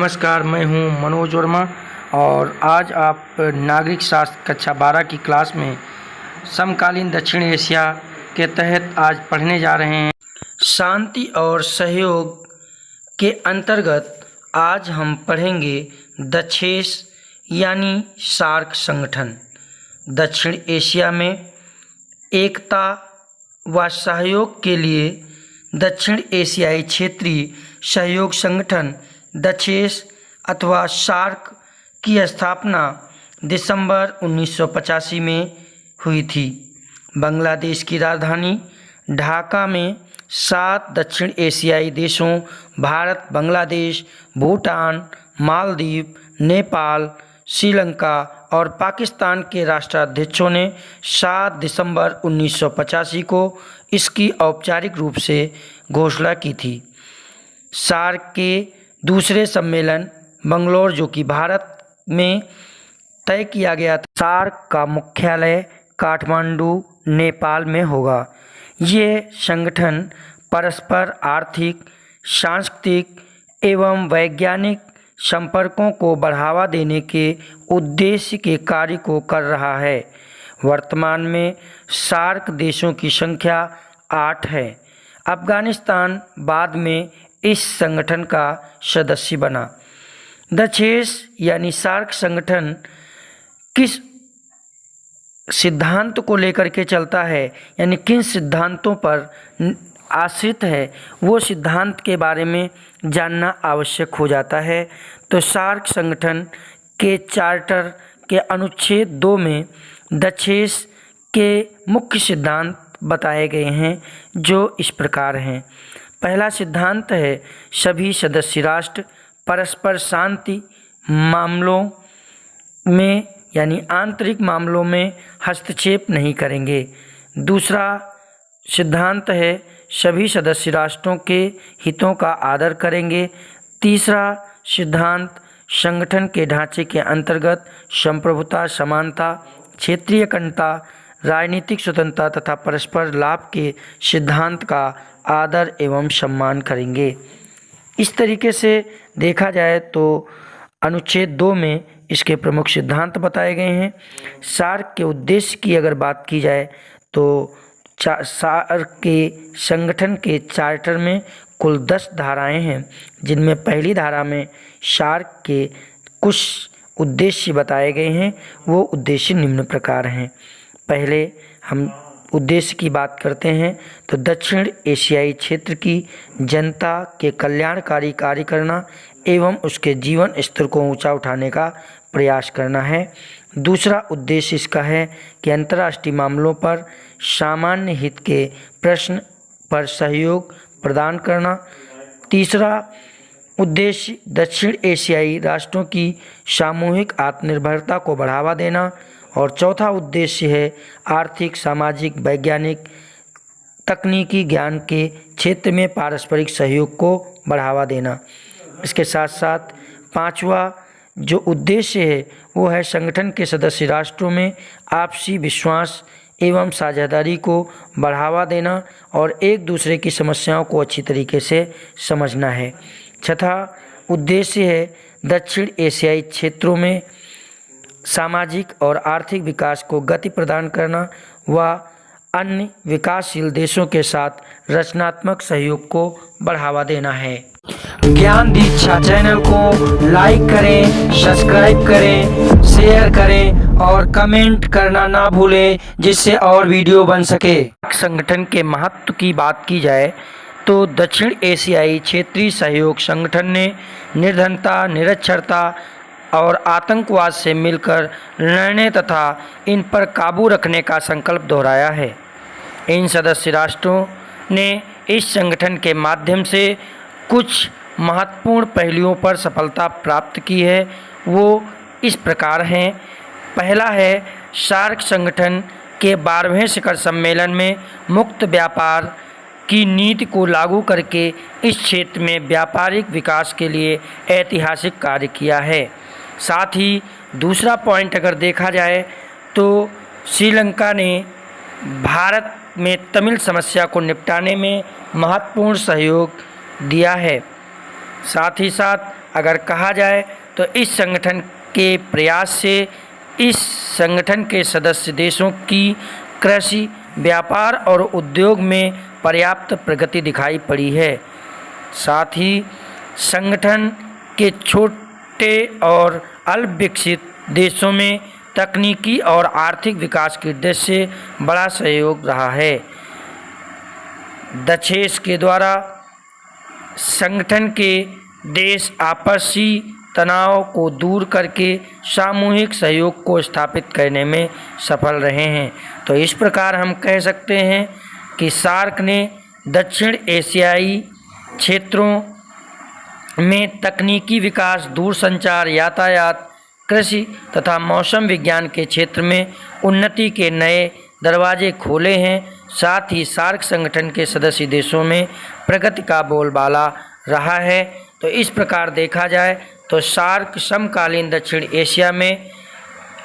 नमस्कार, मैं हूं मनोज वर्मा और आज आप नागरिक शास्त्र कक्षा 12 की क्लास में समकालीन दक्षिण एशिया के तहत आज पढ़ने जा रहे हैं। शांति और सहयोग के अंतर्गत आज हम पढ़ेंगे दक्षेस यानी सार्क संगठन। दक्षिण एशिया में एकता व सहयोग के लिए दक्षिण एशियाई क्षेत्रीय सहयोग संगठन दक्षेस अथवा सार्क की स्थापना दिसंबर 1985 में हुई थी। बांग्लादेश की राजधानी ढाका में 7 दक्षिण एशियाई देशों भारत, बांग्लादेश, भूटान, मालदीव, नेपाल, श्रीलंका और पाकिस्तान के राष्ट्राध्यक्षों ने 7 दिसंबर 1985 को इसकी औपचारिक रूप से घोषणा की थी। सार्क के दूसरे सम्मेलन बंगलौर, जो कि भारत में तय किया गया था। सार्क का मुख्यालय काठमांडू, नेपाल में होगा। ये संगठन परस्पर आर्थिक, सांस्कृतिक एवं वैज्ञानिक संपर्कों को बढ़ावा देने के उद्देश्य के कार्य को कर रहा है। वर्तमान में सार्क देशों की संख्या 8 है। अफगानिस्तान बाद में इस संगठन का सदस्य बना। दक्षेस यानी सार्क संगठन किस सिद्धांत को लेकर के चलता है, यानी किन सिद्धांतों पर आश्रित है, वो सिद्धांत के बारे में जानना आवश्यक हो जाता है। तो सार्क संगठन के चार्टर के अनुच्छेद 2 में दक्षेस के मुख्य सिद्धांत बताए गए हैं, जो इस प्रकार हैं। पहला सिद्धांत है, सभी सदस्य राष्ट्र परस्पर शांति मामलों में यानी आंतरिक मामलों में हस्तक्षेप नहीं करेंगे। दूसरा सिद्धांत है, सभी सदस्य राष्ट्रों के हितों का आदर करेंगे। तीसरा सिद्धांत, संगठन के ढांचे के अंतर्गत संप्रभुता, समानता, क्षेत्रीय अखंडता, राजनीतिक स्वतंत्रता तथा परस्पर लाभ के सिद्धांत का आदर एवं सम्मान करेंगे। इस तरीके से देखा जाए तो अनुच्छेद 2 में इसके प्रमुख सिद्धांत बताए गए हैं। सार्क के उद्देश्य की अगर बात की जाए तो सार्क के संगठन के चार्टर में कुल 10 धाराएं हैं, जिनमें पहली धारा में सार्क के कुछ उद्देश्य बताए गए हैं। वो उद्देश्य निम्न प्रकार हैं। पहले हम उद्देश्य की बात करते हैं तो दक्षिण एशियाई क्षेत्र की जनता के कल्याणकारी कार्य करना एवं उसके जीवन स्तर को ऊंचा उठाने का प्रयास करना है। दूसरा उद्देश्य इसका है कि अंतर्राष्ट्रीय मामलों पर सामान्य हित के प्रश्न पर सहयोग प्रदान करना। तीसरा उद्देश्य दक्षिण एशियाई राष्ट्रों की सामूहिक आत्मनिर्भरता को बढ़ावा देना। और चौथा उद्देश्य है आर्थिक, सामाजिक, वैज्ञानिक, तकनीकी ज्ञान के क्षेत्र में पारस्परिक सहयोग को बढ़ावा देना। इसके साथ साथ पांचवा जो उद्देश्य है वो है संगठन के सदस्य राष्ट्रों में आपसी विश्वास एवं साझेदारी को बढ़ावा देना और एक दूसरे की समस्याओं को अच्छी तरीके से समझना है। छठा उद्देश्य है दक्षिण एशियाई क्षेत्रों में सामाजिक और आर्थिक विकास को गति प्रदान करना व अन्य विकासशील देशों के साथ रचनात्मक सहयोग को बढ़ावा देना है। ज्ञान दीक्षा चैनल को लाइक करें, सब्सक्राइब करें, शेयर करें और कमेंट करना ना भूलें, जिससे और वीडियो बन सके। संगठन के महत्व की बात की जाए तो दक्षिण एशियाई क्षेत्रीय सहयोग संगठन ने निर्धनता, निरक्षरता और आतंकवाद से मिलकर लड़ने तथा इन पर काबू रखने का संकल्प दोहराया है। इन सदस्य राष्ट्रों ने इस संगठन के माध्यम से कुछ महत्वपूर्ण पहलुओं पर सफलता प्राप्त की है। वो इस प्रकार हैं। पहला है, सार्क संगठन के 12वें शिखर सम्मेलन में मुक्त व्यापार की नीति को लागू करके इस क्षेत्र में व्यापारिक विकास के लिए ऐतिहासिक कार्य किया है। साथ ही दूसरा पॉइंट अगर देखा जाए तो श्रीलंका ने भारत में तमिल समस्या को निपटाने में महत्वपूर्ण सहयोग दिया है। साथ ही साथ अगर कहा जाए तो इस संगठन के प्रयास से इस संगठन के सदस्य देशों की कृषि, व्यापार और उद्योग में पर्याप्त प्रगति दिखाई पड़ी है। साथ ही संगठन के छोटे और अल्प विकसित देशों में तकनीकी और आर्थिक विकास की दृष्टि से बड़ा सहयोग रहा है। दक्षेस के द्वारा संगठन के देश आपसी तनाव को दूर करके सामूहिक सहयोग को स्थापित करने में सफल रहे हैं। तो इस प्रकार हम कह सकते हैं कि सार्क ने दक्षिण एशियाई क्षेत्रों में तकनीकी विकास, दूरसंचार, यातायात, कृषि तथा मौसम विज्ञान के क्षेत्र में उन्नति के नए दरवाजे खोले हैं। साथ ही सार्क संगठन के सदस्य देशों में प्रगति का बोलबाला रहा है। तो इस प्रकार देखा जाए तो सार्क समकालीन दक्षिण एशिया में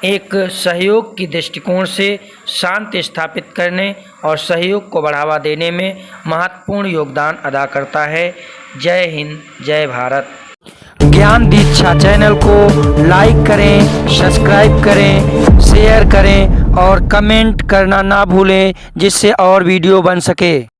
एक सहयोग की दृष्टिकोण से शांति स्थापित करने और सहयोग को बढ़ावा देने में महत्वपूर्ण योगदान अदा करता है। जय हिंद, जय भारत। ज्ञान दीक्षा चैनल को लाइक करें, सब्सक्राइब करें, शेयर करें और कमेंट करना ना भूलें, जिससे और वीडियो बन सके।